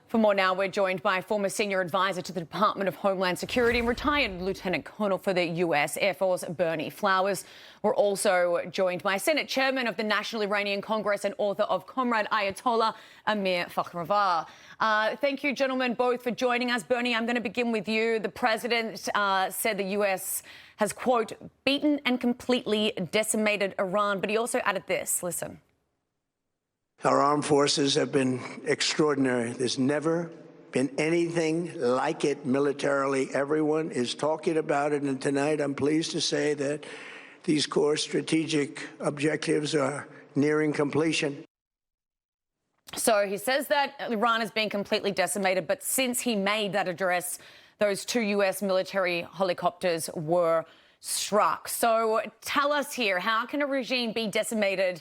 For more now, we're joined by former senior advisor to the Department of Homeland Security and retired Lieutenant Colonel for the U.S. Air Force, Berney. We're also joined by Senate Chairman of the National Iranian Congress and author of Comrade Ayatollah, Amir Fakhravar. Thank you, gentlemen, both for joining us. Berney, I'm going to begin with you. The president said the U.S. has, quote, beaten and completely decimated Iran, but he also added this. Listen. Our armed forces have been extraordinary. There's never been anything like it militarily. Everyone is talking about it, and tonight I'm pleased to say that these core strategic objectives are nearing completion. So he says that Iran has been completely decimated, but since he made that address, those 2 U.S. military helicopters were struck. So tell us here, how can a regime be decimated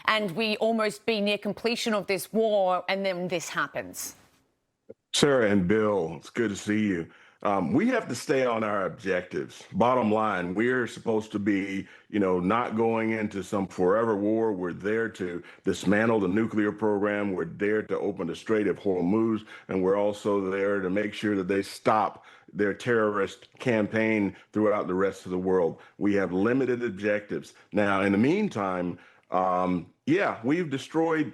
and we almost be near completion of this war, and then this happens? Sarah and Bill, it's good to see you. We have to stay on our objectives. Bottom line, we're supposed to be, not going into some forever war. We're there to dismantle the nuclear program. We're there to open the Strait of Hormuz, and we're also there to make sure that they stop their terrorist campaign throughout the rest of the world. We have limited objectives. Now, in the meantime, we've destroyed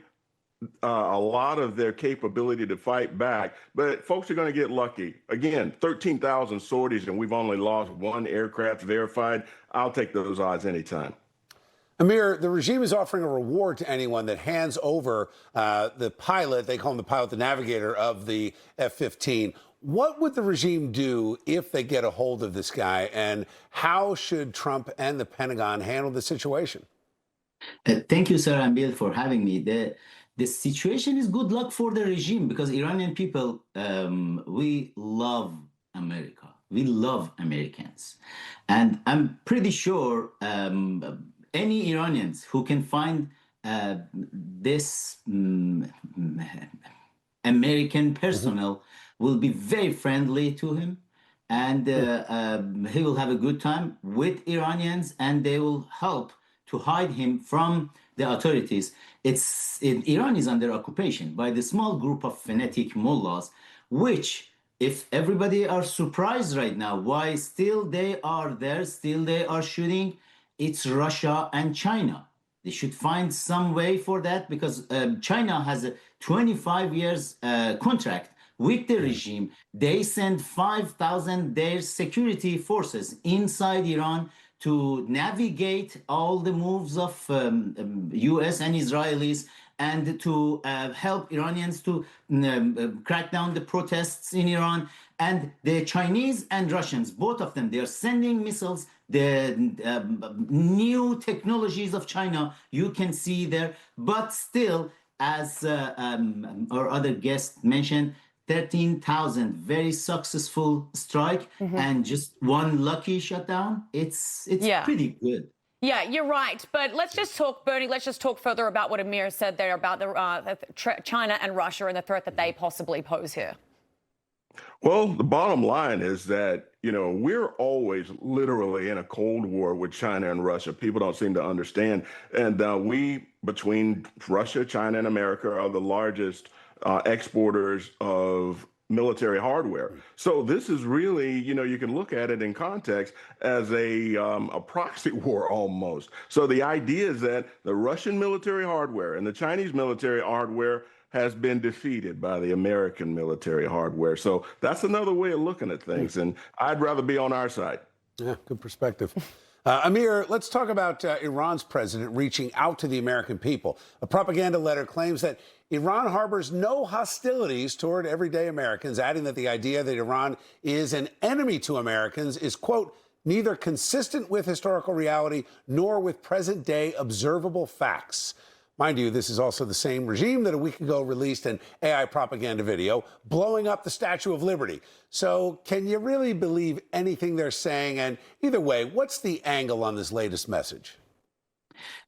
a lot of their capability to fight back, but folks are going to get lucky. Again, 13,000 sorties, and we've only lost 1 aircraft verified. I'll take those odds anytime. Amir, the regime is offering a reward to anyone that hands over the pilot, they call him the pilot, the navigator of the F-15. What would the regime do if they get a hold of this guy, and how should Trump and the Pentagon handle the situation? Thank you, Sarah and Bill, for having me. The situation is good luck for the regime, because Iranian people, we love America. We love Americans. And I'm pretty sure any Iranians who can find this American personnel will be very friendly to him. And he will have a good time with Iranians, and they will help to hide him from the authorities. Iran is under occupation by the small group of fanatic mullahs, which, if everybody are surprised right now, why still they are there, still they are shooting, it's Russia and China. They should find some way for that, because China has a 25 years contract with the regime. They send 5,000 their security forces inside Iran to navigate all the moves of U.S. and Israelis, and to help Iranians to crack down the protests in Iran. And the Chinese and Russians, both of them, they are sending missiles. The new technologies of China, you can see there. But still, as our other guest mentioned, 13,000 very successful strike, and just 1 lucky shutdown. It's pretty good. Yeah, you're right. But let's just talk, Berney, let's just talk further about what Amir said there about China and Russia and the threat that they possibly pose here. Well, the bottom line is that, we're always literally in a Cold War with China and Russia. People don't seem to understand. And we, between Russia, China, and America, are the largest exporters of military hardware. So this is really, you can look at it in context as a proxy war almost. So the idea is that the Russian military hardware and the Chinese military hardware has been defeated by the American military hardware. So that's another way of looking at things. And I'd rather be on our side. Yeah, good perspective. Amir, let's talk about Iran's president reaching out to the American people. A propaganda letter claims that Iran harbors no hostilities toward everyday Americans, adding that the idea that Iran is an enemy to Americans is, quote, neither consistent with historical reality nor with present-day observable facts. Mind you, this is also the same regime that a week ago released an AI propaganda video blowing up the Statue of Liberty. So can you really believe anything they're saying? And either way, what's the angle on this latest message?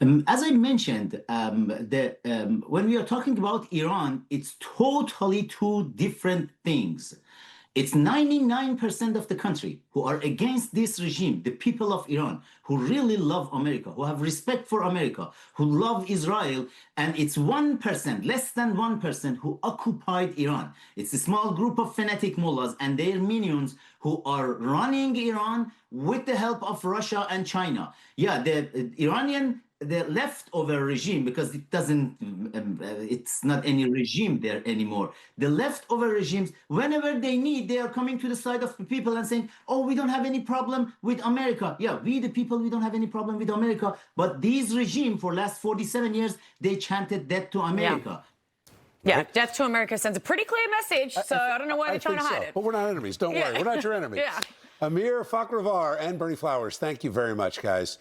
As I mentioned, when we are talking about Iran, it's totally 2 different things. It's 99% of the country who are against this regime, the people of Iran, who really love America, who have respect for America, who love Israel, and it's 1%, less than 1%, who occupied Iran. It's a small group of fanatic mullahs and their minions who are running Iran with the help of Russia and China. Yeah, the leftover regime, because it doesn't, it's not any regime there anymore. The leftover regimes, whenever they need, they are coming to the side of the people and saying, oh, we don't have any problem with America. Yeah, we the people, we don't have any problem with America. But these regime for last 47 years, they chanted death to America. Yeah, death to America sends a pretty clear message, so I don't know why they're trying to hide it. But we're not enemies. Don't worry. We're not your enemies. Yeah. Amir Fakhravar and Berney Flowers, thank you very much, guys.